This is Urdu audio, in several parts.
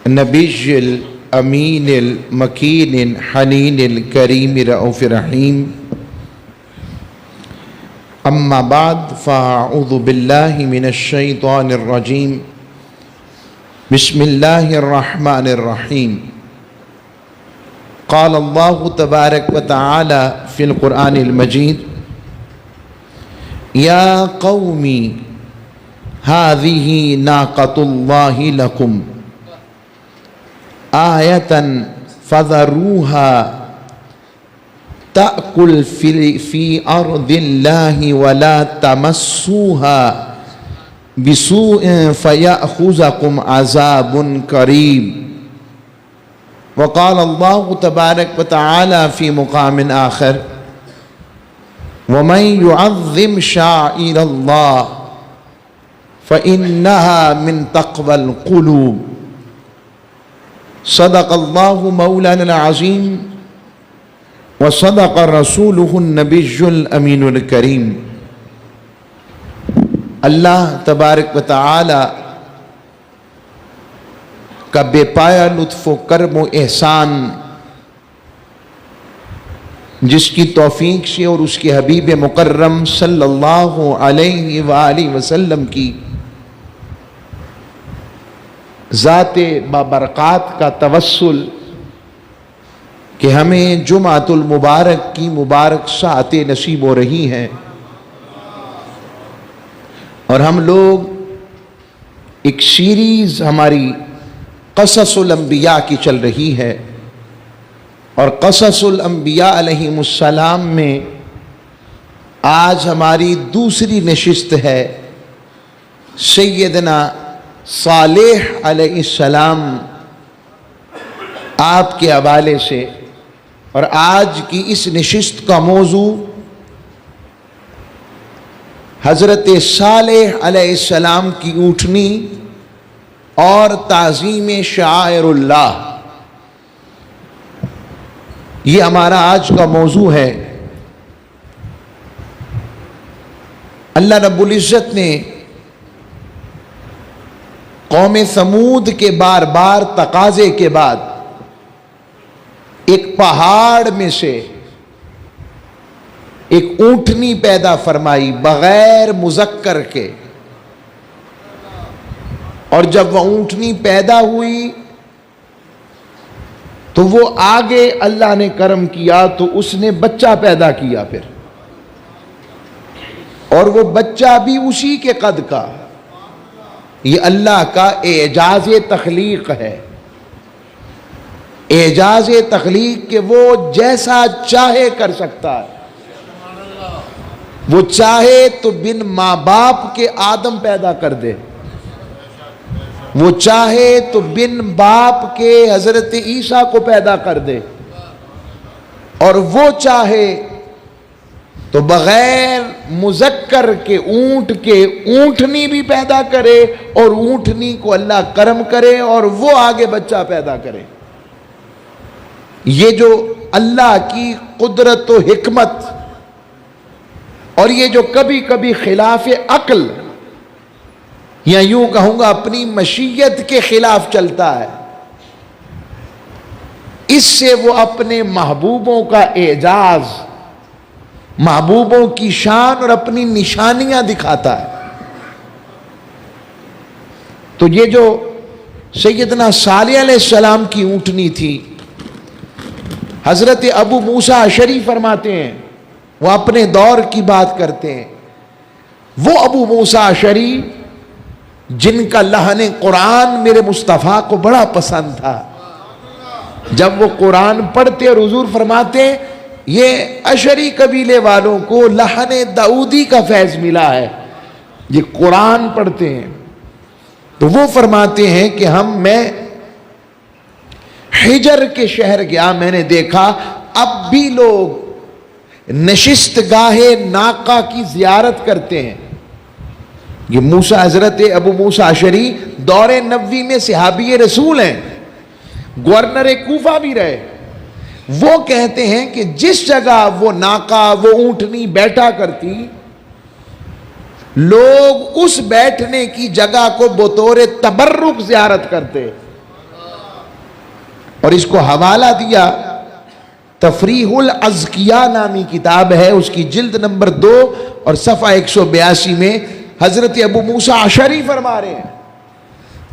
نبي الأمين المكين الحنين الكريم رؤوف رحيم. أما بعد فأعوذ بالله من الشيطان الرجيم. بسم الله الرحمن الرحيم. قال الله تبارك وتعالى في القرآن المجيد: يا قومي هذه ناقة الله لكم آية فذروها تأكل في أرض الله ولا تمسوها بسوء فيأخذكم عذاب قريب. وقال الله تبارك وتعالى في مقام آخر: ومن يعظم شعائر الله فإنها من تقوى القلوب. صدق الله مولانا العظيم وصدق رسوله النبي الأمين الكريم. اللہ تبارک و تعالی کا بے پایا لطف و کرم و احسان، جس کی توفیق سے اور اس کے حبیب مکرم صلی اللہ علیہ وآلہ وسلم کی ذات بابرکات کا توسل کہ ہمیں جمعۃ المبارک کی مبارک ساعتیں نصیب ہو رہی ہیں، اور ہم لوگ ایک سیریز ہماری قصص الانبیاء کی چل رہی ہے، اور قصص الانبیاء علیہم السلام میں آج ہماری دوسری نشست ہے سیدنا صالح علیہ السلام آپ کے حوالے سے. اور آج کی اس نشست کا موضوع حضرت صالح علیہ السلام کی اونٹنی اور تعظیم شعائر اللہ، یہ ہمارا آج کا موضوع ہے. اللہ رب العزت نے قوم ثمود کے بار بار تقاضے کے بعد ایک پہاڑ میں سے ایک اونٹنی پیدا فرمائی بغیر مذکر کے، اور جب وہ اونٹنی پیدا ہوئی تو وہ آگے اللہ نے کرم کیا تو اس نے بچہ پیدا کیا پھر، اور وہ بچہ بھی اسی کے قد کا. یہ اللہ کا اعجاز تخلیق ہے، اعجاز تخلیق کہ وہ جیسا چاہے کر سکتا ہے. وہ چاہے تو بن ماں باپ کے آدم پیدا کر دے، وہ چاہے تو بن باپ کے حضرت عیسیٰ کو پیدا کر دے، اور وہ چاہے تو بغیر مذکر کے اونٹ کے اونٹنی بھی پیدا کرے، اور اونٹنی کو اللہ کرم کرے اور وہ آگے بچہ پیدا کرے. یہ جو اللہ کی قدرت و حکمت، اور یہ جو کبھی کبھی خلاف عقل یا یوں کہوں گا اپنی مشیت کے خلاف چلتا ہے، اس سے وہ اپنے محبوبوں کا اعجاز، محبوبوں کی شان اور اپنی نشانیاں دکھاتا ہے. تو یہ جو سیدنا صالح علیہ السلام کی اونٹنی تھی، حضرت ابو موسیٰ اشعری فرماتے ہیں، وہ اپنے دور کی بات کرتے ہیں، وہ ابو موسیٰ اشعری جن کا لحن قرآن میرے مصطفیٰ کو بڑا پسند تھا. جب وہ قرآن پڑھتے اور حضور فرماتے ہیں یہ اشعری قبیلے والوں کو لحن داؤدی کا فیض ملا ہے، یہ قرآن پڑھتے ہیں، تو وہ فرماتے ہیں کہ میں حجر کے شہر گیا، میں نے دیکھا اب بھی لوگ نشست گاہ ناقہ کی زیارت کرتے ہیں. یہ موسیٰ، حضرت ابو موسیٰ اشعری دور نبوی میں صحابی رسول ہیں، گورنر کوفہ بھی رہے. وہ کہتے ہیں کہ جس جگہ وہ ناقہ، وہ اونٹنی بیٹھا کرتی، لوگ اس بیٹھنے کی جگہ کو بطور تبرک زیارت کرتے، اور اس کو حوالہ دیا تفریح الازکیاء نامی کتاب ہے، اس کی جلد نمبر 2 اور صفحہ 182 میں حضرت ابو موسیٰ اشعری فرما رہے ہیں،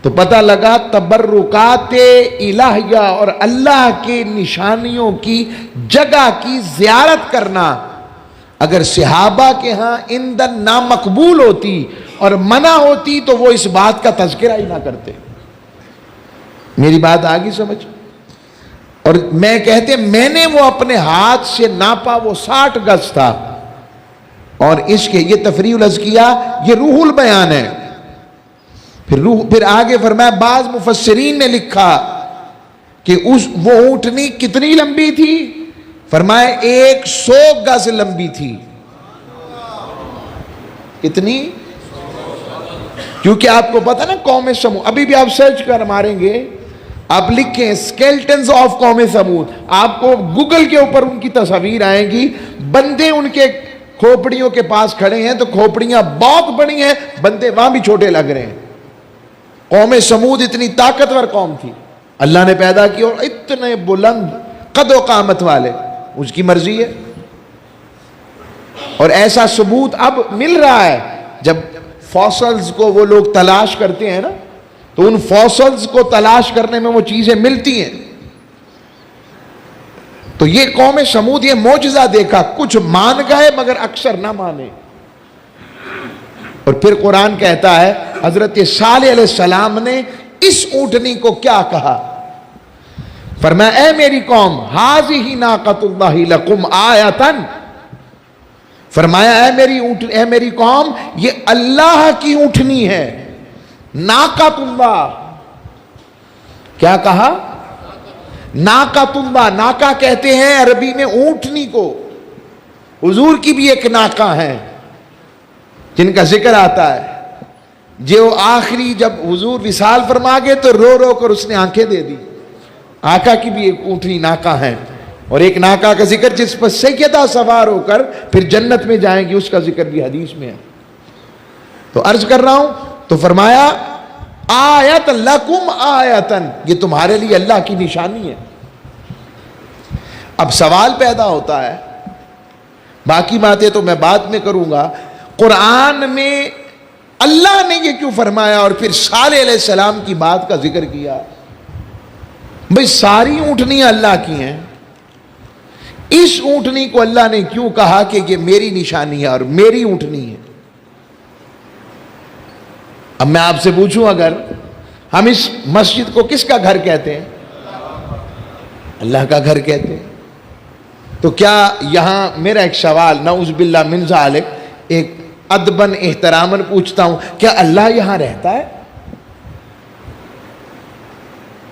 تو پتہ لگا تبرکات الہیہ اور اللہ کے نشانیوں کی جگہ کی زیارت کرنا اگر صحابہ کے ہاں ایندھن نامقبول ہوتی اور منع ہوتی تو وہ اس بات کا تذکرہ ہی نہ کرتے۔ میری بات آگی سمجھ؟ اور میں کہتے میں نے وہ اپنے ہاتھ سے ناپا، وہ 60 گز تھا، اور اس کے یہ تفریح الازکیاء یہ روح البیان ہے۔ پھر آگے فرمایا بعض مفسرین نے لکھا کہ وہ اونٹنی کتنی لمبی تھی، فرمایا 100 گز لمبی تھی۔ کتنی؟ کیونکہ آپ کو پتا نا قوم سمود، ابھی بھی آپ سرچ کر ماریں گے، آپ لکھیں سکیلٹنز آف قوم سمود، آپ کو گوگل کے اوپر ان کی تصاویر آئیں گی، بندے ان کے کھوپڑیوں کے پاس کھڑے ہیں تو کھوپڑیاں بہت بڑی ہیں، بندے وہاں بھی چھوٹے لگ رہے ہیں۔ قوم سمود اتنی طاقتور قوم تھی، اللہ نے پیدا کی، اور اتنے بلند قد و قامت والے، اس کی مرضی ہے۔ اور ایسا ثبوت اب مل رہا ہے، جب فاسلز کو وہ لوگ تلاش کرتے ہیں نا، تو ان فاسلز کو تلاش کرنے میں وہ چیزیں ملتی ہیں۔ تو یہ قوم سمود یہ معجزہ دیکھا، کچھ مان گئے مگر اکثر نہ مانے۔ اور پھر قرآن کہتا ہے حضرت صالح علیہ السلام نے اس اونٹنی کو کیا کہا، فرمایا اے میری قوم ھذہ ناقۃ اللہ لکم آیۃ، فرمایا اے میری قوم یہ اللہ کی اونٹنی ہے، ناقۃ اللہ۔ کیا کہا؟ ناقۃ اللہ۔ ناقہ کہتے ہیں عربی میں اونٹنی کو، حضور کی بھی ایک ناقہ ہے جن کا ذکر آتا ہے، جو آخری جب حضور وصال فرما گئے تو رو رو کر اس نے آنکھیں دے دی۔ آقا کی بھی ایک اونٹنی ناقہ ہے، اور ایک ناقہ کا ذکر جس پر سیدہ سوار ہو کر پھر جنت میں جائیں گی، اس کا ذکر بھی حدیث میں ہے۔ تو عرض کر رہا ہوں، تو فرمایا آیت لکم آیتن، یہ تمہارے لیے اللہ کی نشانی ہے۔ اب سوال پیدا ہوتا ہے، باقی باتیں تو میں بعد میں کروں گا، قرآن میں اللہ نے یہ کیوں فرمایا اور پھر صالح علیہ السلام کی بات کا ذکر کیا؟ بھئی ساری اونٹنیاں اللہ کی ہیں، اس اونٹنی کو اللہ نے کیوں کہا کہ یہ میری نشانی ہے اور میری اونٹنی ہے؟ اب میں آپ سے پوچھوں، اگر ہم اس مسجد کو کس کا گھر کہتے ہیں؟ اللہ کا گھر کہتے ہیں، تو کیا یہاں میرا ایک سوال نعوذ باللہ من ذالک، ایک ادباً احتراماً پوچھتا ہوں، کیا اللہ یہاں رہتا ہے؟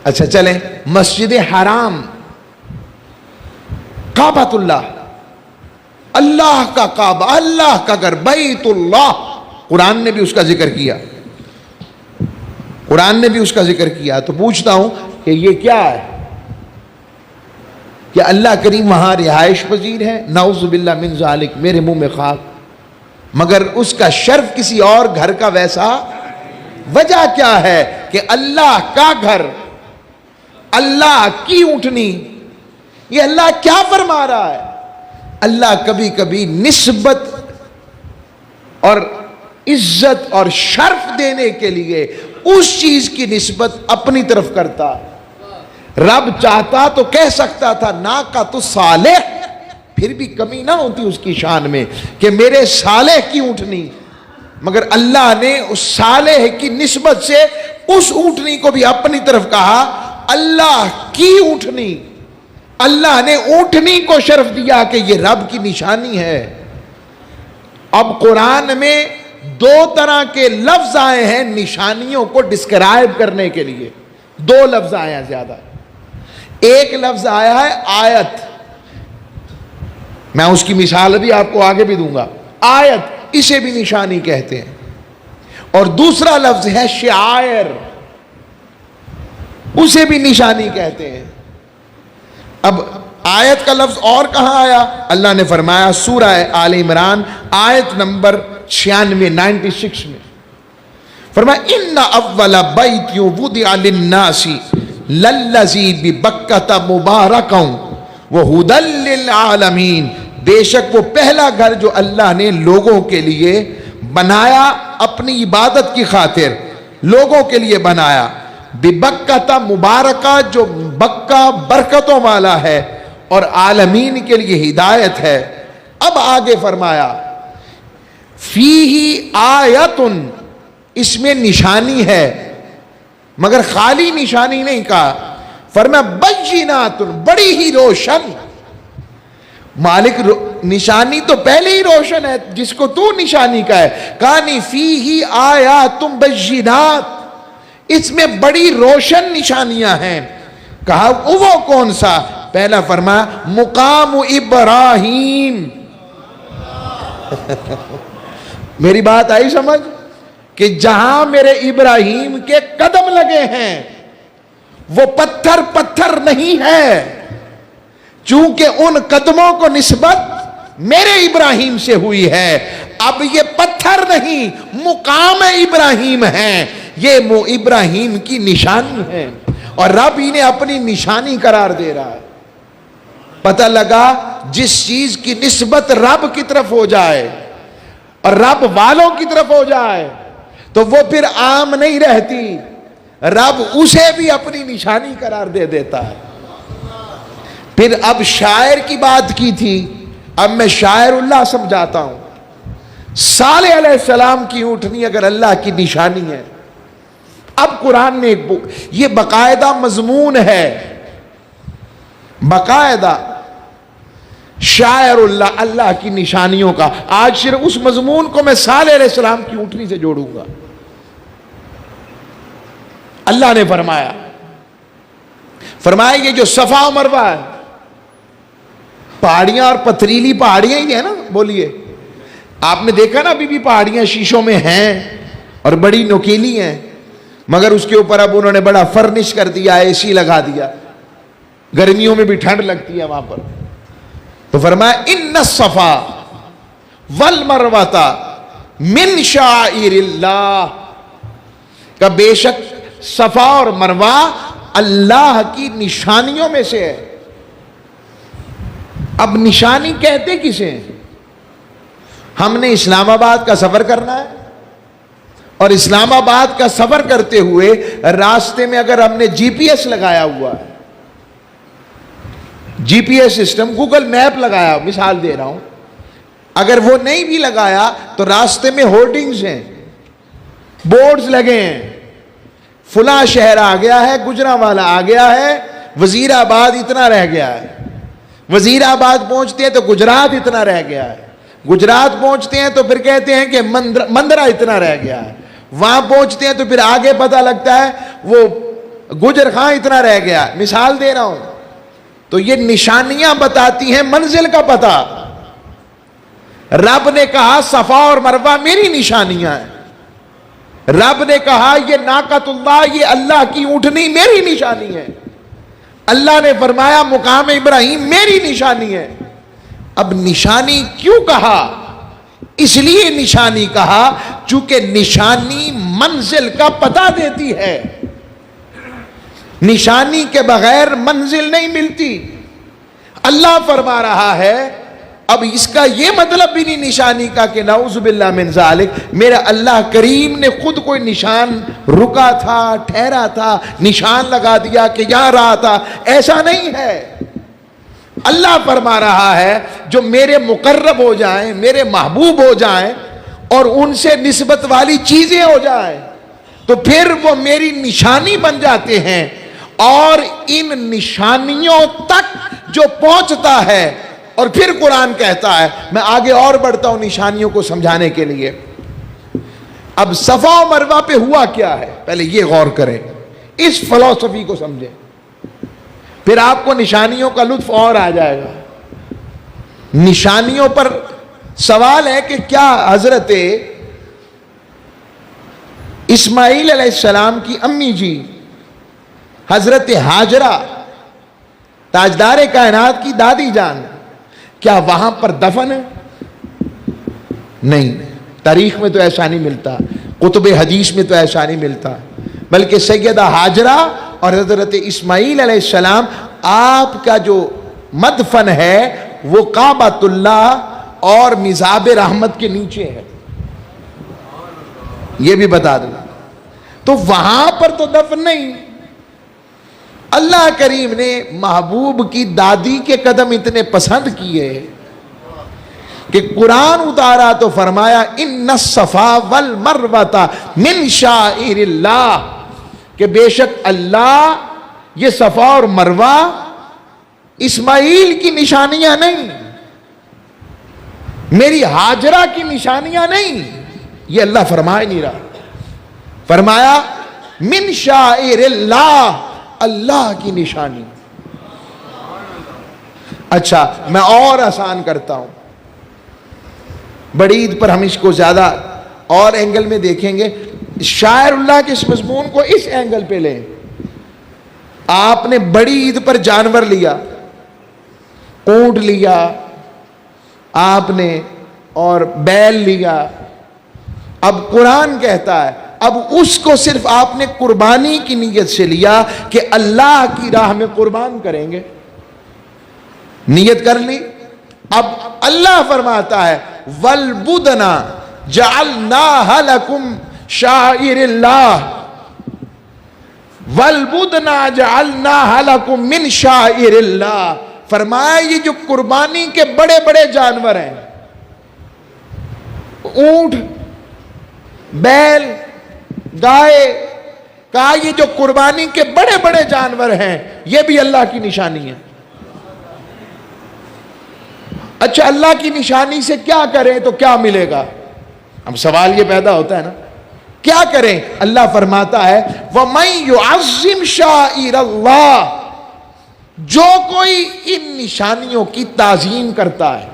اچھا چلیں، مسجد حرام، کعبۃ اللہ، اللہ کا کعبہ، اللہ کا گھر، بیت اللہ، قرآن نے بھی اس کا ذکر کیا، قرآن نے بھی اس کا ذکر کیا۔ تو پوچھتا ہوں کہ یہ کیا ہے؟ کیا اللہ کریم وہاں رہائش پذیر ہے؟ نعوذ باللہ من ذالک، میرے منہ میں خاک، مگر اس کا شرف کسی اور گھر کا ویسا۔ وجہ کیا ہے کہ اللہ کا گھر، اللہ کی اونٹنی، یہ اللہ کیا فرما رہا ہے؟ اللہ کبھی کبھی نسبت اور عزت اور شرف دینے کے لیے اس چیز کی نسبت اپنی طرف کرتا۔ رب چاہتا تو کہہ سکتا تھا ناقۃ صالح، پھر بھی کمی نہ ہوتی اس کی شان میں کہ میرے صالح کی اونٹنی، مگر اللہ نے اس صالح کی نسبت سے اس اونٹنی کو بھی اپنی طرف کہا اللہ کی اونٹنی۔ اللہ نے اونٹنی کو شرف دیا کہ یہ رب کی نشانی ہے۔ اب قرآن میں 2 طرح کے لفظ آئے ہیں نشانیوں کو ڈسکرائب کرنے کے لیے، 2 لفظ آئے ہیں زیادہ۔ ایک لفظ آیا ہے آیت، میں اس کی مثال بھی آپ کو آگے بھی دوں گا، آیت اسے بھی نشانی کہتے ہیں، اور دوسرا لفظ ہے شعائر، اسے بھی نشانی کہتے ہیں۔ اب آیت کا لفظ اور کہاں آیا؟ اللہ نے فرمایا سورہ آل عمران آیت نمبر 96 میں فرمایا ان اول بیت وضع للناس للذی ببکۃ مبارکا وہدی للعالمین، بے شک وہ پہلا گھر جو اللہ نے لوگوں کے لیے بنایا اپنی عبادت کی خاطر، لوگوں کے لیے بنایا، ببکۃ مبارکہ جو بکہ برکتوں والا ہے اور عالمین کے لیے ہدایت ہے۔ اب آگے فرمایا فیہ آیۃ، اس میں نشانی ہے، مگر خالی نشانی نہیں کہا، فرمایا بینات، بڑی ہی روشن۔ مالک نشانی تو پہلے ہی روشن ہے، جس کو تو نشانی کا ہے، کہانی فیہ آیات بینات، اس میں بڑی روشن نشانیاں ہیں۔ کہا وہ کون سا؟ پہلا فرمایا مقام ابراہیم۔ میری بات آئی سمجھ؟ کہ جہاں میرے ابراہیم کے قدم لگے ہیں وہ پتھر پتھر نہیں ہے، چونکہ ان قدموں کو نسبت میرے ابراہیم سے ہوئی ہے، اب یہ پتھر نہیں مقام ابراہیم ہے، یہ ابراہیم کی نشانی ہے، اور رب انہیں اپنی نشانی قرار دے رہا ہے۔ پتہ لگا جس چیز کی نسبت رب کی طرف ہو جائے اور رب والوں کی طرف ہو جائے تو وہ پھر عام نہیں رہتی، رب اسے بھی اپنی نشانی قرار دے دیتا ہے۔ پھر اب شاعر کی بات کی تھی، اب میں شاعر اللہ سمجھاتا ہوں۔ صالح علیہ السلام کی اونٹنی اگر اللہ کی نشانی ہے، اب قرآن نے ایک یہ باقاعدہ مضمون ہے، باقاعدہ شاعر اللہ، اللہ کی نشانیوں کا۔ آج صرف اس مضمون کو میں صالح علیہ السلام کی اونٹنی سے جوڑوں گا۔ اللہ نے فرمایا یہ جو صفا و مروہ ہے، پہاڑیاں اور پتھریلی پہاڑیاں ہی ہیں نا، بولیے آپ نے دیکھا نا ابھی بھی پہاڑیاں شیشوں میں ہیں اور بڑی نوکیلی ہیں، مگر اس کے اوپر اب انہوں نے بڑا فرنش کر دیا، اے سی لگا دیا، گرمیوں میں بھی ٹھنڈ لگتی ہے وہاں پر۔ تو فرمایا ان الصفا والمروہ من شعائر اللہ، کہ بے شک صفا اور مروہ اللہ کی نشانیوں میں سے ہے۔ اب نشانی کہتے کسے ہیں؟ ہم نے اسلام آباد کا سفر کرنا ہے، اور اسلام آباد کا سفر کرتے ہوئے راستے میں اگر ہم نے جی پی ایس لگایا ہوا ہے، G P S system Google map لگایا، مثال دے رہا ہوں، اگر وہ نہیں بھی لگایا تو راستے میں ہورڈنگز ہیں، بورڈز لگے ہیں، فلاں شہر آ گیا ہے، گجرانوالہ آ گیا ہے، وزیر آباد اتنا رہ گیا ہے، وزیر آباد پہنچتے ہیں تو گجرات اتنا رہ گیا ہے، گجرات پہنچتے ہیں تو پھر کہتے ہیں کہ مندرہ اتنا رہ گیا ہے، وہاں پہنچتے ہیں تو پھر آگے پتہ لگتا ہے وہ گجر خان اتنا رہ گیا ہے، مثال دے رہا ہوں۔ تو یہ نشانیاں بتاتی ہیں منزل کا پتہ۔ رب نے کہا صفا اور مروہ میری نشانیاں ہیں، رب نے کہا یہ ناقۃ اللہ، یہ اللہ کی اونٹنی میری نشانی ہے، اللہ نے فرمایا مقام ابراہیم میری نشانی ہے۔ اب نشانی کیوں کہا؟ اس لیے نشانی کہا چونکہ نشانی منزل کا پتہ دیتی ہے، نشانی کے بغیر منزل نہیں ملتی۔ اللہ فرما رہا ہے، اب اس کا یہ مطلب بھی نہیں نشانی کا کہ نعوذ باللہ من ذالک میرا اللہ کریم نے خود کوئی نشان رکا تھا، ٹھہرا تھا، نشان لگا دیا کہ یہاں رہا تھا، ایسا نہیں ہے۔ اللہ فرما رہا ہے جو میرے مقرب ہو جائیں، میرے محبوب ہو جائیں اور ان سے نسبت والی چیزیں ہو جائیں تو پھر وہ میری نشانی بن جاتے ہیں، اور ان نشانیوں تک جو پہنچتا ہے، اور پھر قرآن کہتا ہے، میں آگے اور بڑھتا ہوں نشانیوں کو سمجھانے کے لیے۔ اب صفا و مروہ پہ ہوا کیا ہے، پہلے یہ غور کریں، اس فلسفی کو سمجھیں، پھر آپ کو نشانیوں کا لطف اور آ جائے گا۔ نشانیوں پر سوال ہے کہ کیا حضرت اسماعیل علیہ السلام کی امی جی حضرت ہاجرہ تاجدار کائنات کی دادی جان کیا وہاں پر دفن ہے؟ نہیں، تاریخ میں تو ایسا نہیں ملتا، کتب حدیث میں تو ایسا نہیں ملتا، بلکہ سیدہ ہاجرہ اور حضرت اسماعیل علیہ السلام آپ کا جو مدفن ہے وہ کعبۃ اللہ اور مزاب رحمت کے نیچے ہے، یہ بھی بتا دوں۔ تو وہاں پر تو دفن نہیں، اللہ کریم نے محبوب کی دادی کے قدم اتنے پسند کیے کہ قرآن اتارا تو فرمایا ان الصفا والمروۃ من شعائر اللہ، کہ بے شک اللہ یہ صفا اور مروہ اسماعیل کی نشانیاں نہیں، میری ہاجرہ کی نشانیاں نہیں، یہ اللہ فرما نہیں رہا، فرمایا من شعائر اللہ، اللہ کی نشانی۔ اچھا میں اور آسان کرتا ہوں، بڑی عید پر ہم اس کو زیادہ اور اینگل میں دیکھیں گے، شاعر اللہ کے اس مضمون کو اس اینگل پہ لیں۔ آپ نے بڑی عید پر جانور لیا، اونٹ لیا آپ نے اور بیل لیا، اب قرآن کہتا ہے اب اس کو صرف آپ نے قربانی کی نیت سے لیا کہ اللہ کی راہ میں قربان کریں گے، نیت کر لی، اب اللہ فرماتا ہے وَالْبُدْنَ جَعَلْنَاهَا لَكُمْ شَعَائِرَ اللَّهِ، وَالْبُدْنَ جَعَلْنَاهَا لَكُمْ مِنْ شَعَائِرِ اللَّهِ، فرمایا یہ جو قربانی کے بڑے بڑے جانور ہیں، اونٹ، بیل، گائے، کہا یہ جو قربانی کے بڑے بڑے جانور ہیں یہ بھی اللہ کی نشانی ہے۔ اچھا اللہ کی نشانی سے کیا کریں تو کیا ملے گا؟ اب سوال یہ پیدا ہوتا ہے نا، کیا کریں؟ اللہ فرماتا ہے وَمَن يُعَظِّمْ شَعَائِرَ اللَّهِ، جو کوئی ان نشانیوں کی تعظیم کرتا ہے،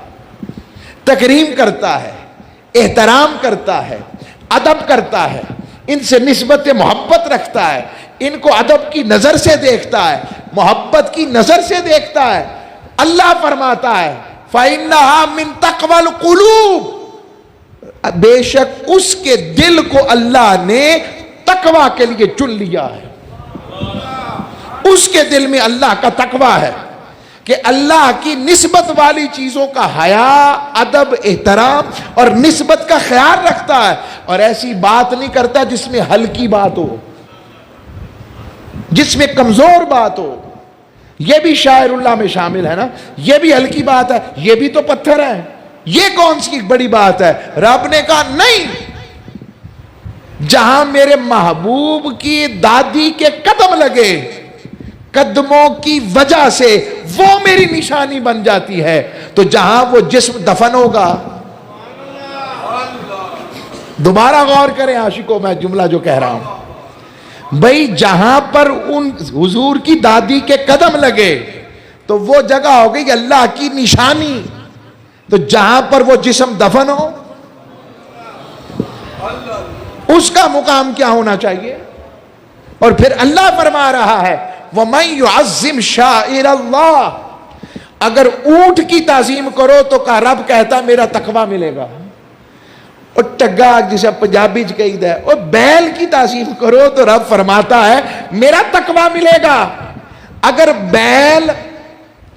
تکریم کرتا ہے، احترام کرتا ہے، ادب کرتا ہے، ان سے نسبت محبت رکھتا ہے، ان کو ادب کی نظر سے دیکھتا ہے، محبت کی نظر سے دیکھتا ہے، اللہ فرماتا ہے فَإِنَّهَا مِن تَقْوَى الْقُلُوبِ، بے شک اس کے دل کو اللہ نے تقوی کے لیے چن لیا ہے، اس کے دل میں اللہ کا تقوی ہے کہ اللہ کی نسبت والی چیزوں کا حیا، ادب، احترام اور نسبت کا خیال رکھتا ہے، اور ایسی بات نہیں کرتا جس میں ہلکی بات ہو، جس میں کمزور بات ہو۔ یہ بھی شاعر اللہ میں شامل ہے نا، یہ بھی ہلکی بات ہے، یہ بھی تو پتھر ہے، یہ کون سی بڑی بات ہے؟ رب نے کہا نہیں، جہاں میرے محبوب کی دادی کے قدم لگے، قدموں کی وجہ سے وہ میری نشانی بن جاتی ہے، تو جہاں وہ جسم دفن ہوگا، دوبارہ غور کریں عاشقوں، میں جملہ جو کہہ رہا ہوں بھئی، جہاں پر ان حضور کی دادی کے قدم لگے تو وہ جگہ ہو گئی اللہ کی نشانی، تو جہاں پر وہ جسم دفن ہو اس کا مقام کیا ہونا چاہیے؟ اور پھر اللہ فرما رہا ہے وَمَن يُعَظِّمْ شَعَائِرَ اللَّهِ، اگر اونٹ کی تعظیم کرو تو کہا رب کہتا میرا تقوی ملے گا، اور ٹگا جسے پنجابی چ کہیدا ہے، اور بیل کی تعظیم کرو تو رب فرماتا ہے میرا تقوی ملے گا۔ اگر بیل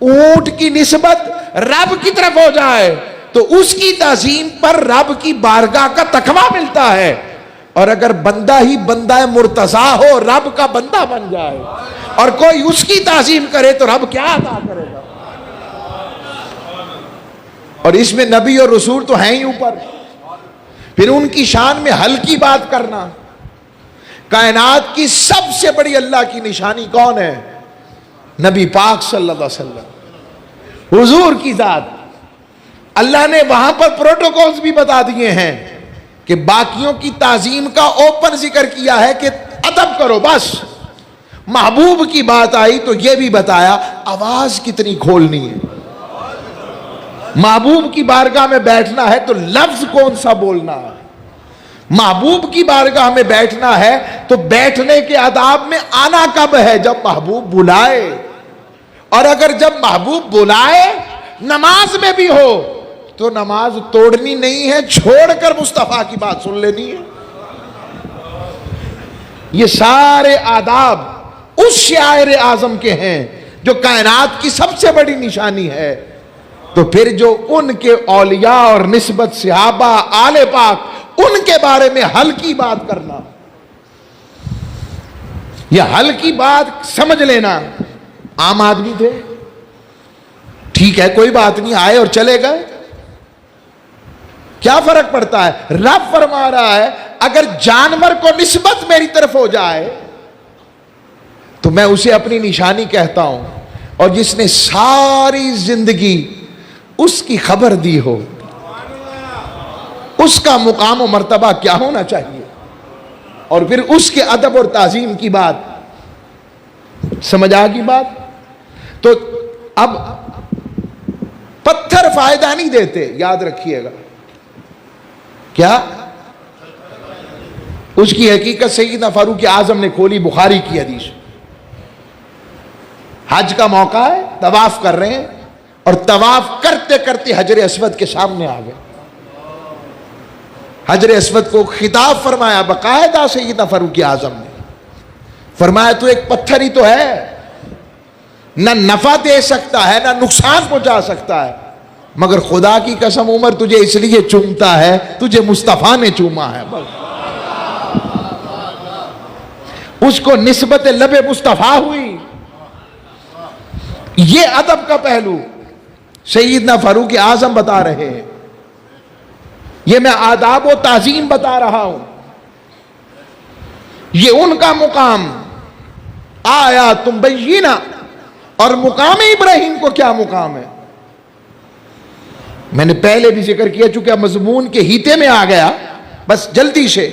اونٹ کی نسبت رب کی طرف ہو جائے تو اس کی تعظیم پر رب کی بارگاہ کا تقوی ملتا ہے، اور اگر بندہ ہی بندہ مرتضی ہو، رب کا بندہ بن جائے اور کوئی اس کی تعظیم کرے تو رب کیا عطا کرے گا؟ اور اس میں نبی اور رسول تو ہیں ہی اوپر، پھر ان کی شان میں ہلکی بات کرنا۔ کائنات کی سب سے بڑی اللہ کی نشانی کون ہے؟ نبی پاک صلی اللہ علیہ وسلم، حضور کی ذات۔ اللہ نے وہاں پر پروٹوکولز بھی بتا دیے ہیں کہ باقیوں کی تعظیم کا اوپن ذکر کیا ہے کہ ادب کرو بس، محبوب کی بات آئی تو یہ بھی بتایا آواز کتنی کھولنی ہے، محبوب کی بارگاہ میں بیٹھنا ہے تو لفظ کون سا بولنا ہے، محبوب کی بارگاہ میں بیٹھنا ہے تو بیٹھنے کے آداب میں آنا کب ہے؟ جب محبوب بلائے، اور اگر جب محبوب بلائے نماز میں بھی ہو تو نماز توڑنی نہیں ہے، چھوڑ کر مصطفیٰ کی بات سن لینی ہے۔ یہ سارے آداب اس شاعر اعظم کے ہیں جو کائنات کی سب سے بڑی نشانی ہے۔ تو پھر جو ان کے اولیاء اور نسبت صحابہ آل پاک، ان کے بارے میں حل کی بات کرنا، یہ حل کی بات سمجھ لینا۔ عام آدمی تھے، ٹھیک ہے کوئی بات نہیں، آئے اور چلے گئے، کیا فرق پڑتا ہے؟ رب فرما رہا ہے اگر جانور کو نسبت میری طرف ہو جائے تو میں اسے اپنی نشانی کہتا ہوں، اور جس نے ساری زندگی اس کی خبر دی ہو، اس کا مقام و مرتبہ کیا ہونا چاہیے، اور پھر اس کے ادب اور تعظیم کی بات سمجھ آ گئی بات۔ تو اب پتھر فائدہ نہیں دیتے، یاد رکھیے گا، کیا؟ اس کی حقیقت سیدنا فاروق اعظم نے کھولی، بخاری کی حدیث۔ حج کا موقع ہے، طواف کر رہے ہیں، اور طواف کرتے کرتے حجر اسود کے سامنے آ گئے۔ حجر اسود کو خطاب فرمایا باقاعدہ سیدنا فاروق اعظم نے، فرمایا تو ایک پتھر ہی تو ہے، نہ نفع دے سکتا ہے نہ نقصان پہنچا سکتا ہے، مگر خدا کی قسم عمر تجھے اس لیے چومتا ہے، تجھے مصطفیٰ نے چوما ہے۔ اس کو نسبت لب مصطفیٰ ہوئی۔ یہ ادب کا پہلو سیدنا فاروق اعظم بتا رہے ہیں، یہ میں آداب و تعظیم بتا رہا ہوں، یہ ان کا مقام آیا تم بینہ۔ اور مقام ابراہیم کو کیا مقام ہے؟ میں نے پہلے بھی ذکر کیا، چونکہ مضمون کے ہیتے میں آ گیا، بس جلدی سے۔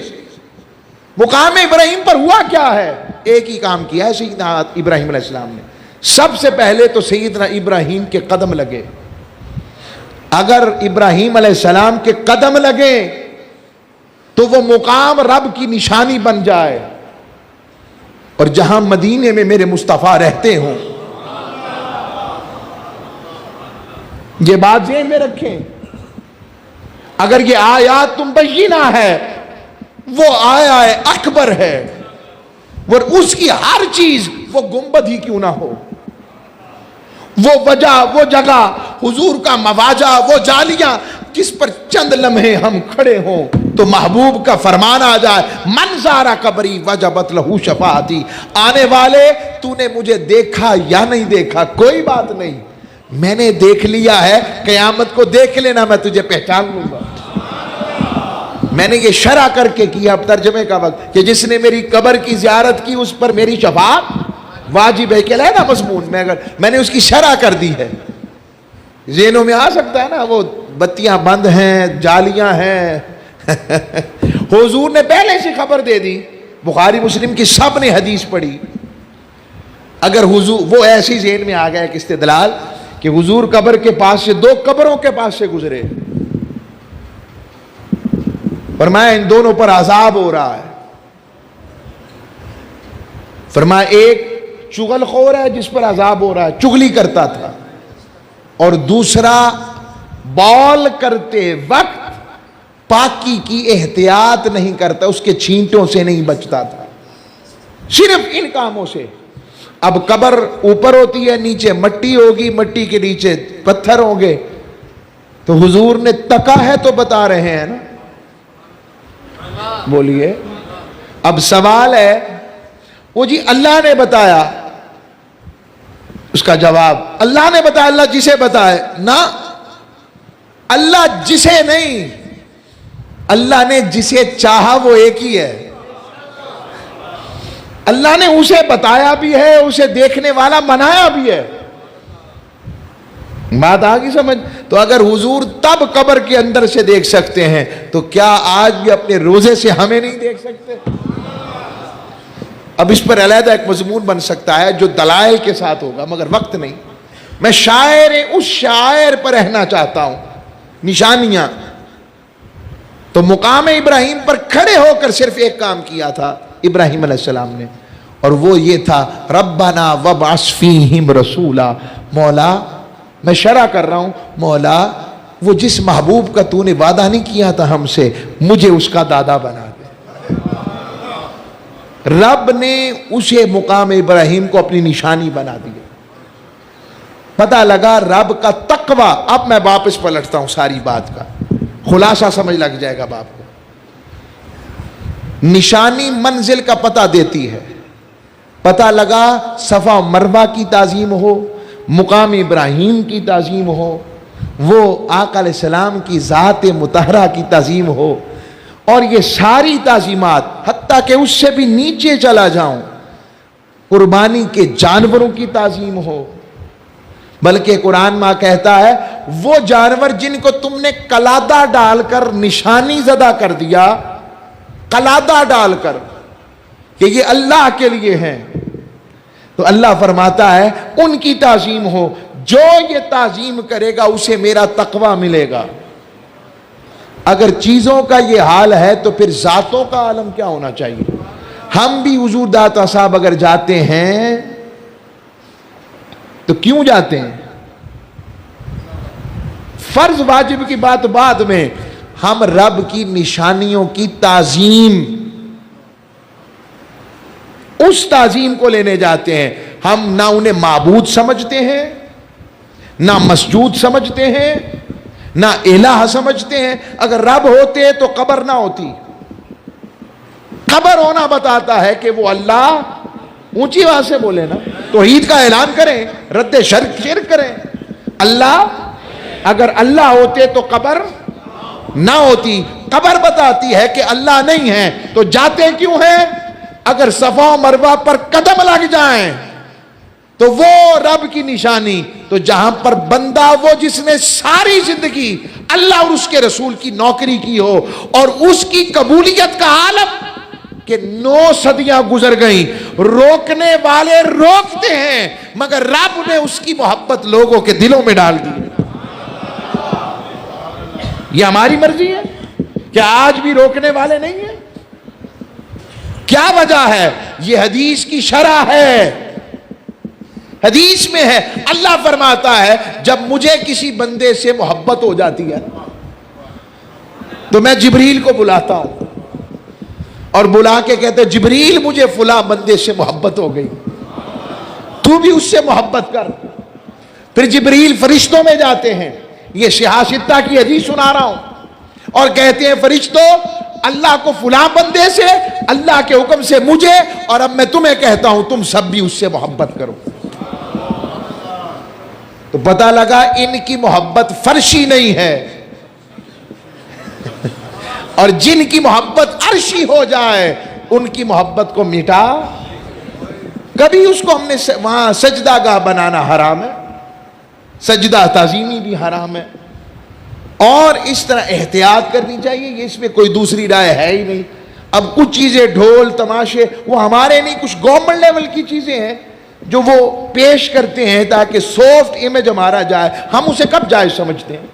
مقام ابراہیم پر ہوا کیا ہے؟ ایک ہی کام کیا ہے سیدنا ابراہیم علیہ السلام نے۔ سب سے پہلے تو سیدنا ابراہیم کے قدم لگے۔ اگر ابراہیم علیہ السلام کے قدم لگے تو وہ مقام رب کی نشانی بن جائے، اور جہاں مدینے میں میرے مصطفیٰ رہتے ہوں، یہ بات ذہن میں رکھیں۔ اگر یہ آیات تم بینہ ہے، وہ آیا اکبر ہے، اور اس کی ہر چیز، وہ گنبد ہی کیوں نہ ہو، وہ وجہ، وہ جگہ، حضور کا مواجہ، وہ جالیاں جس پر چند لمحے ہم کھڑے ہوں تو محبوب کا فرمان آ جائے، من زارا قبری وجبت لہو شفاعتی۔ آنے والے، تو نے مجھے دیکھا یا نہیں دیکھا کوئی بات نہیں، میں نے دیکھ لیا ہے، قیامت کو دیکھ لینا، میں تجھے پہچان لوں گا۔ میں نے یہ شرح کر کے کیا اب ترجمے کا وقت کہ جس نے میری قبر کی زیارت کی اس پر میری شفاعت واجب ہے، کہ علیحدہ مضمون میں اگر میں نے اس کی شرح کر دی ہے، ذہنوں میں آ سکتا ہے نا، وہ بتیاں بند ہیں، جالیاں ہیں۔ حضور نے پہلے سے خبر دے دی، بخاری مسلم کی سب نے حدیث پڑھی۔ اگر حضور، وہ ایسی ذہن میں آ گیا کہ استدلال کہ حضور قبر کے پاس سے، دو قبروں کے پاس سے گزرے، فرمایا ان دونوں پر عذاب ہو رہا ہے۔ فرمایا ایک چغل خور ہے جس پر عذاب ہو رہا ہے، چغلی کرتا تھا، اور دوسرا بول کرتے وقت پاکی کی احتیاط نہیں کرتا، اس کے چھینٹوں سے نہیں بچتا تھا، صرف ان کاموں سے۔ اب قبر اوپر ہوتی ہے، نیچے مٹی ہوگی، مٹی کے نیچے پتھر ہوں گے، تو حضور نے تکا ہے تو بتا رہے ہیں نا، بولیے۔ اب سوال ہے، وہ جی اللہ نے بتایا، اس کا جواب اللہ نے بتایا، اللہ جسے بتائے نہ، اللہ جسے نہیں، اللہ نے جسے چاہا وہ ایک ہی ہے، اللہ نے اسے بتایا بھی ہے، اسے دیکھنے والا بنایا بھی ہے۔ بات آگی سمجھ؟ تو اگر حضور تب قبر کے اندر سے دیکھ سکتے ہیں تو کیا آج بھی اپنے روزے سے ہمیں نہیں دیکھ سکتے؟ اب اس پر علیحدہ ایک مضمون بن سکتا ہے جو دلائل کے ساتھ ہوگا، مگر وقت نہیں۔ میں اس شاعر پر رہنا چاہتا ہوں، نشانیاں۔ تو مقام ابراہیم پر کھڑے ہو کر صرف ایک کام کیا تھا ابراہیم علیہ السلام نے، اور وہ یہ تھا، ربنا وابعث فیہم رسولا، مولا، میں شرح کر رہا ہوں، مولا وہ جس محبوب کا تو نے وعدہ نہیں کیا تھا ہم سے، مجھے اس کا دادا بنا دے۔ رب نے اسے مقام ابراہیم کو اپنی نشانی بنا دیا۔ پتہ لگا رب کا تقوی۔ اب میں واپس پلٹتا ہوں ساری بات کا، خلاصہ سمجھ لگ جائے گا باپ کو۔ نشانی منزل کا پتہ دیتی ہے۔ پتہ لگا صفا و مروہ کی تعظیم ہو، مقام ابراہیم کی تعظیم ہو، وہ آقا علیہ السلام کی ذات مطہرہ کی تعظیم ہو، اور یہ ساری تعظیمات حتیٰ کہ اس سے بھی نیچے چلا جاؤں، قربانی کے جانوروں کی تعظیم ہو۔ بلکہ قرآن ماں کہتا ہے وہ جانور جن کو تم نے قلادہ ڈال کر نشانی زدہ کر دیا، قلادہ ڈال کر کہ یہ اللہ کے لیے ہیں، تو اللہ فرماتا ہے ان کی تعظیم ہو۔ جو یہ تعظیم کرے گا اسے میرا تقوی ملے گا۔ اگر چیزوں کا یہ حال ہے تو پھر ذاتوں کا عالم کیا ہونا چاہیے؟ ہم بھی حضور داتا صاحب اگر جاتے ہیں تو کیوں جاتے ہیں؟ فرض واجب کی بات بعد میں، ہم رب کی نشانیوں کی تعظیم، اس تعظیم کو لینے جاتے ہیں۔ ہم نہ انہیں معبود سمجھتے ہیں، نہ مسجود سمجھتے ہیں، نہ الہ سمجھتے ہیں۔ اگر رب ہوتے تو قبر نہ ہوتی۔ قبر ہونا بتاتا ہے کہ وہ اللہ، اونچی آواز سے بولے نا، توحید کا اعلان کریں، رد شرک کریں۔ اللہ، اگر اللہ ہوتے تو قبر نہ ہوتی۔ قبر بتاتی ہے کہ اللہ نہیں ہے، تو جاتے کیوں ہیں؟ اگر صفا و مروہ پر قدم لگ جائیں تو وہ رب کی نشانی، تو جہاں پر بندہ وہ جس نے ساری زندگی اللہ اور اس کے رسول کی نوکری کی ہو، اور اس کی قبولیت کا عالم کہ 9 صدیاں گزر گئیں، روکنے والے روکتے ہیں مگر رب نے اس کی محبت لوگوں کے دلوں میں ڈال دی۔ یہ ہماری مرضی ہے؟ کیا آج بھی روکنے والے نہیں ہیں؟ کیا وجہ ہے؟ یہ حدیث کی شرح ہے۔ حدیث میں ہے، اللہ فرماتا ہے جب مجھے کسی بندے سے محبت ہو جاتی ہے تو میں جبریل کو بلاتا ہوں اور بلا کے کہتے جبریل مجھے فلاں بندے سے محبت ہو گئی، تو بھی اس سے محبت کر۔ پھر جبریل فرشتوں میں جاتے ہیں، یہ شہاستہ کی حدیث سنا رہا ہوں، اور کہتے ہیں فرشتوں اللہ کو فلاں بندے سے، اللہ کے حکم سے مجھے، اور اب میں تمہیں کہتا ہوں تم سب بھی اس سے محبت کرو۔ تو پتہ لگا ان کی محبت فرشی نہیں ہے، اور جن کی محبت عرشی ہو جائے ان کی محبت کو مٹا۔ کبھی اس کو ہم نے وہاں سجدہ گاہ بنانا حرام ہے، سجدہ تعظیمی بھی حرام ہے، اور اس طرح احتیاط کرنی چاہیے۔ یہ اس میں کوئی دوسری رائے ہے ہی نہیں۔ اب کچھ چیزیں ڈھول تماشے وہ ہمارے نہیں، کچھ گورنمنٹ لیول کی چیزیں ہیں جو وہ پیش کرتے ہیں تاکہ سافٹ امیج ہمارا جائے، ہم اسے کب جائز سمجھتے ہیں؟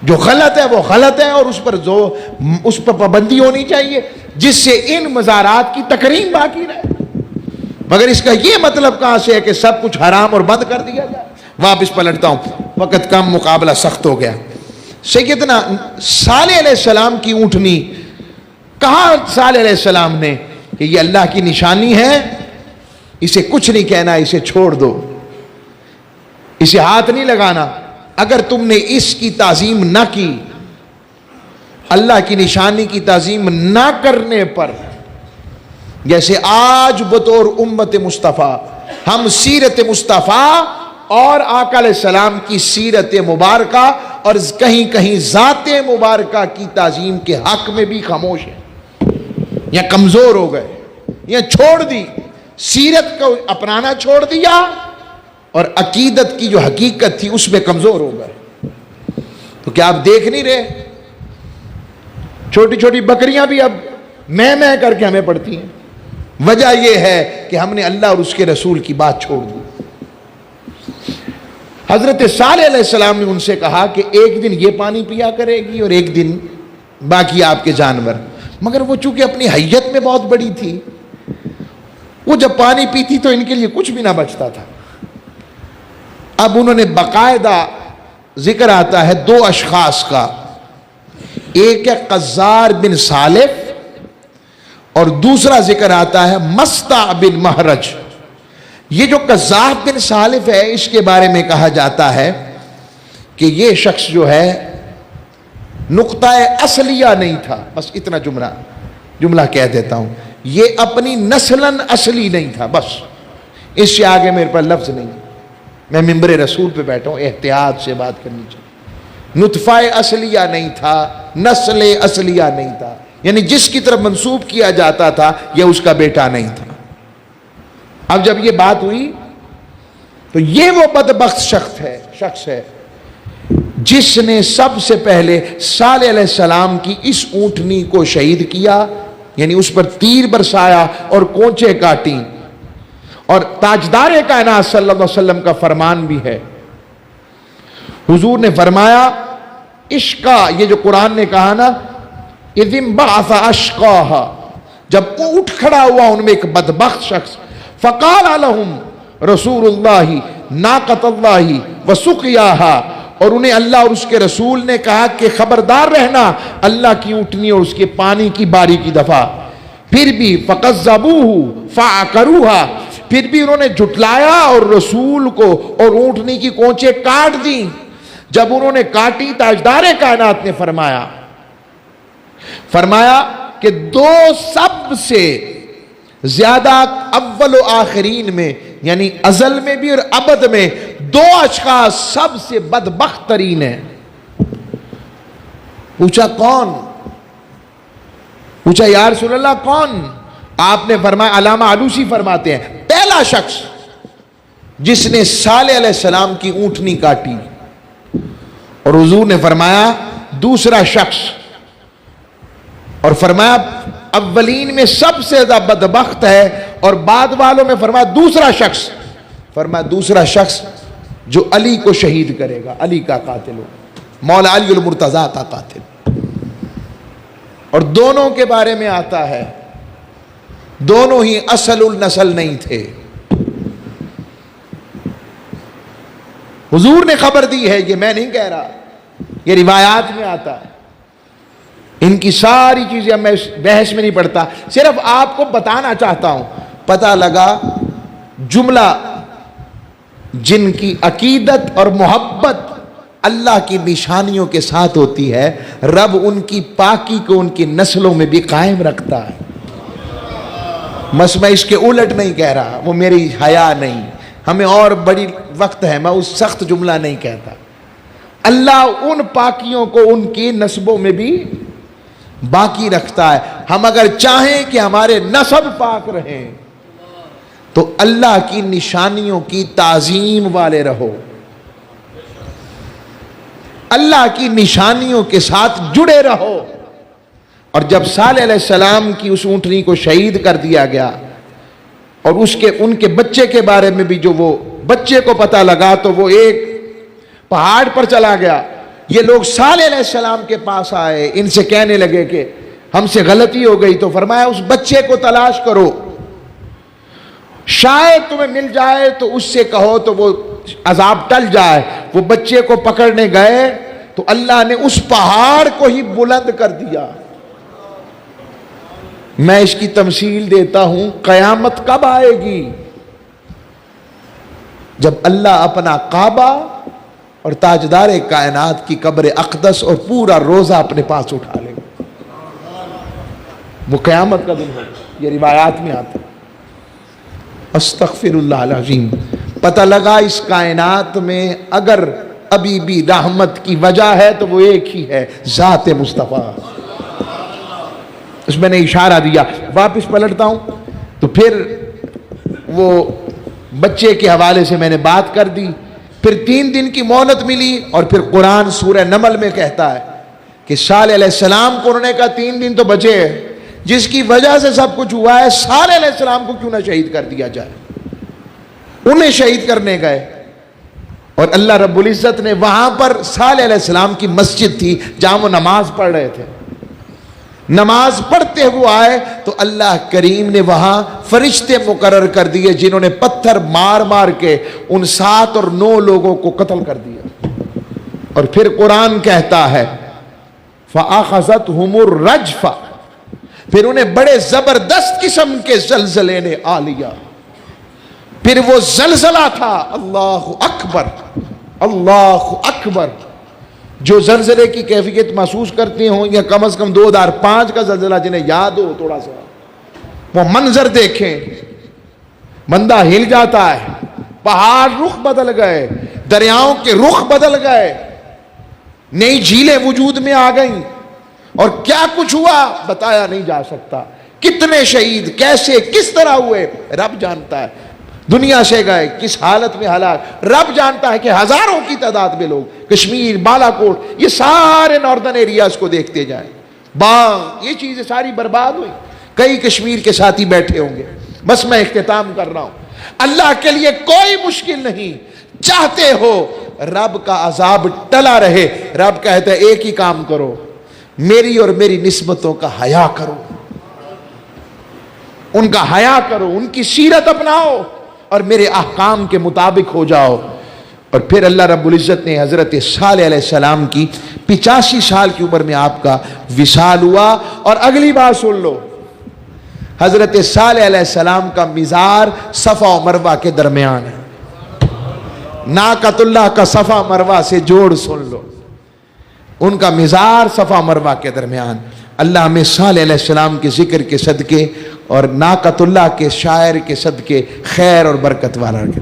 جو غلط ہے وہ غلط ہے، اور اس پر پابندی ہونی چاہیے جس سے ان مزارات کی تکریم باقی رہے۔ مگر اس کا یہ مطلب کہاں سے ہے کہ سب کچھ حرام اور بند کر دیا جائے؟ واپس پلٹتا ہوں، وقت کم، مقابلہ سخت ہو گیا۔ سیدنا صالح علیہ السلام کی اونٹنی، کہا صالح علیہ السلام نے کہ یہ اللہ کی نشانی ہے، اسے کچھ نہیں کہنا، اسے چھوڑ دو، اسے ہاتھ نہیں لگانا۔ اگر تم نے اس کی تعظیم نہ کی، اللہ کی نشانی کی تعظیم نہ کرنے پر، جیسے آج بطور امت مصطفیٰ ہم سیرت مصطفیٰ اور آقا علیہ السلام کی سیرت مبارکہ اور کہیں کہیں ذات مبارکہ کی تعظیم کے حق میں بھی خاموش ہیں، یا کمزور ہو گئے، یا چھوڑ دی، سیرت کو اپنانا چھوڑ دیا، اور عقیدت کی جو حقیقت تھی اس میں کمزور ہو گئے۔ تو کیا آپ دیکھ نہیں رہے؟ چھوٹی چھوٹی بکریاں بھی اب میں کر کے ہمیں پڑتی ہیں۔ وجہ یہ ہے کہ ہم نے اللہ اور اس کے رسول کی بات چھوڑ دی۔ حضرت صالح علیہ السلام نے ان سے کہا کہ ایک دن یہ پانی پیا کرے گی اور ایک دن باقی آپ کے جانور، مگر وہ چونکہ اپنی حیت میں بہت بڑی تھی، وہ جب پانی پیتی تو ان کے لیے کچھ بھی نہ بچتا تھا۔ اب انہوں نے باقاعدہ ذکر آتا ہے دو اشخاص کا، ایک ہے قزار بن سالف اور دوسرا ذکر آتا ہے مستع بن مہرج۔ یہ جو قزار بن سالف ہے اس کے بارے میں کہا جاتا ہے کہ یہ شخص جو ہے نقطہ اصلیہ نہیں تھا، بس اتنا جملہ کہہ دیتا ہوں، یہ اپنی نسلاً اصلی نہیں تھا، بس اس سے آگے میرے پر لفظ نہیں۔ میں ممبر رسول پہ بیٹھا ہوں، احتیاط سے بات کرنی چاہیے۔ نطفہ اصلیہ نہیں تھا، نسل اصلیہ نہیں تھا، یعنی جس کی طرف منسوب کیا جاتا تھا یہ اس کا بیٹا نہیں تھا۔ اب جب یہ بات ہوئی تو یہ وہ بدبخت شخص ہے جس نے سب سے پہلے صالح علیہ السلام کی اس اونٹنی کو شہید کیا، یعنی اس پر تیر برسایا اور کونچے کاٹی۔ اور تاجدار کائنات صلی اللہ علیہ وسلم کا فرمان بھی ہے، حضور نے فرمایا عشقا، یہ جو قرآن نے کہا نا اذ انبعث اشقاہا، جب اٹھ کھڑا ہوا ان میں ایک بدبخت شخص، فقال لهم رسول اللہ ناقۃ اللہ وسقیاہا، اور انہیں اللہ اور اس کے رسول نے کہا کہ خبردار رہنا اللہ کی اونٹنی اور اس کے پانی کی باری کی دفعہ۔ پھر بھی فَقَذَّبُوهُ فَعَقَرُوهَا، پھر بھی انہوں نے جھٹلایا اور رسول کو اور اونٹنی کی کونچے کاٹ دی۔ جب انہوں نے کاٹی تاجدار کائنات نے فرمایا کہ دو سب سے زیادہ اول و آخرین میں، یعنی ازل میں بھی اور ابد میں، دو اشخاص سب سے بدبخت ترین ہیں۔ پوچھا کون؟ پوچھا یا رسول اللہ کون؟ آپ نے فرمایا، علامہ علوسی فرماتے ہیں، پہلا شخص جس نے صالح علیہ السلام کی اونٹنی کاٹی، اور حضور نے فرمایا دوسرا شخص، اور فرمایا اولین میں سب سے زیادہ بدبخت ہے، اور بعد والوں میں فرمایا دوسرا شخص، فرمایا دوسرا شخص جو علی کو شہید کرے گا، علی کا قاتل ہو، مولا علی المرتضیٰ کا قاتل۔ اور دونوں کے بارے میں آتا ہے دونوں ہی اصل النسل نہیں تھے۔ حضور نے خبر دی ہے، یہ میں نہیں کہہ رہا، یہ روایات میں آتا ہے۔ ان کی ساری چیزیں میں بحث میں نہیں پڑھتا، صرف آپ کو بتانا چاہتا ہوں۔ پتہ لگا جملہ جن کی عقیدت اور محبت اللہ کی نشانیوں کے ساتھ ہوتی ہے، رب ان کی پاکی کو ان کی نسلوں میں بھی قائم رکھتا ہے۔ بس میں اس کے الٹ نہیں کہہ رہا، وہ میری حیا نہیں، ہمیں اور بڑی وقت ہے، میں اس سخت جملہ نہیں کہتا۔ اللہ ان پاکیوں کو ان کی نسبوں میں بھی باقی رکھتا ہے۔ ہم اگر چاہیں کہ ہمارے نسب پاک رہیں تو اللہ کی نشانیوں کی تعظیم والے رہو، اللہ کی نشانیوں کے ساتھ جڑے رہو۔ اور جب صالح علیہ السلام کی اس اونٹنی کو شہید کر دیا گیا، اور ان کے بچے کے بارے میں بھی جو وہ بچے کو پتہ لگا، تو وہ ایک پہاڑ پر چلا گیا۔ یہ لوگ صالح علیہ السلام کے پاس آئے، ان سے کہنے لگے کہ ہم سے غلطی ہو گئی، تو فرمایا اس بچے کو تلاش کرو، شاید تمہیں مل جائے تو اس سے کہو تو وہ عذاب ٹل جائے۔ وہ بچے کو پکڑنے گئے تو اللہ نے اس پہاڑ کو ہی بلند کر دیا۔ میں اس کی تمثیل دیتا ہوں، قیامت کب آئے گی؟ جب اللہ اپنا کعبہ اور تاجدار کائنات کی قبر اقدس اور پورا روزہ اپنے پاس اٹھا لے گا، وہ قیامت کا دن ہے۔ یہ روایات میں آتا ہے۔ استغفر اللہ العظیم۔ پتہ لگا اس کائنات میں اگر ابھی بھی رحمت کی وجہ ہے تو وہ ایک ہی ہے، ذات مصطفیٰ۔ اس میں نے اشارہ دیا، واپس پلٹتا ہوں تو پھر وہ بچے کے حوالے سے میں نے بات کر دی۔ پھر 3 دن کی مہلت ملی، اور پھر قرآن سورہ نمل میں کہتا ہے کہ صالح علیہ السلام کو انہوں نے کہا 3 دن تو بچے ہیں، جس کی وجہ سے سب کچھ ہوا ہے، صالح علیہ السلام کو کیوں نہ شہید کر دیا جائے۔ انہیں شہید کرنے گئے، اور اللہ رب العزت نے وہاں پر صالح علیہ السلام کی مسجد تھی جہاں وہ نماز پڑھ رہے تھے، نماز پڑھتے ہوئے آئے تو اللہ کریم نے وہاں فرشتے مقرر کر دیے جنہوں نے پتھر مار مار کے ان 7 اور 9 لوگوں کو قتل کر دیا۔ اور پھر قرآن کہتا ہے فَأَخَذَتْهُمُ الرَّجْفَةُ، پھر انہیں بڑے زبردست قسم کے زلزلے نے آ لیا. پھر وہ زلزلہ تھا، اللہ اکبر اللہ اکبر. جو زلزلے کی کیفیت محسوس کرتے ہوں یا کم از کم 2005 کا زلزلہ جنہیں یاد ہو تھوڑا سا، وہ منظر دیکھیں، بندہ ہل جاتا ہے. پہاڑ رخ بدل گئے، دریاؤں کے رخ بدل گئے، نئی جھیلیں وجود میں آ گئیں، اور کیا کچھ ہوا بتایا نہیں جا سکتا. کتنے شہید کیسے کس طرح ہوئے رب جانتا ہے. دنیا سے گئے کس حالت میں ہلاک رب جانتا ہے. کہ ہزاروں کی تعداد میں لوگ کشمیر، بالا کوٹ، یہ سارے ناردرن ایریاز کو دیکھتے جائیں، باغ، یہ چیزیں ساری برباد ہوئی. کئی کشمیر کے ساتھی بیٹھے ہوں گے. بس میں اختتام کر رہا ہوں. اللہ کے لیے کوئی مشکل نہیں. چاہتے ہو رب کا عذاب ٹلا رہے، رب کہتا ہے ایک ہی کام کرو، میری اور میری نسبتوں کا حیا کرو، ان کا حیا کرو، ان کی سیرت اپناؤ اور میرے احکام کے مطابق ہو جاؤ. اور پھر اللہ رب العزت نے حضرت صالح علیہ السلام کی 85 سال کی عمر میں آپ کا وصال ہوا. اور اگلی بات سن لو، حضرت صالح علیہ السلام کا مزار صفا و مروہ کے درمیان ہے. ناقۃ اللہ کا صفا مروہ سے جوڑ سن لو، ان کا مزار صفا مروہ کے درمیان. اللہ ہمیں صالح علیہ السلام کے ذکر کے صدقے اور ناقۃ اللہ کے شاعر کے صدقے خیر اور برکت والا رکھے.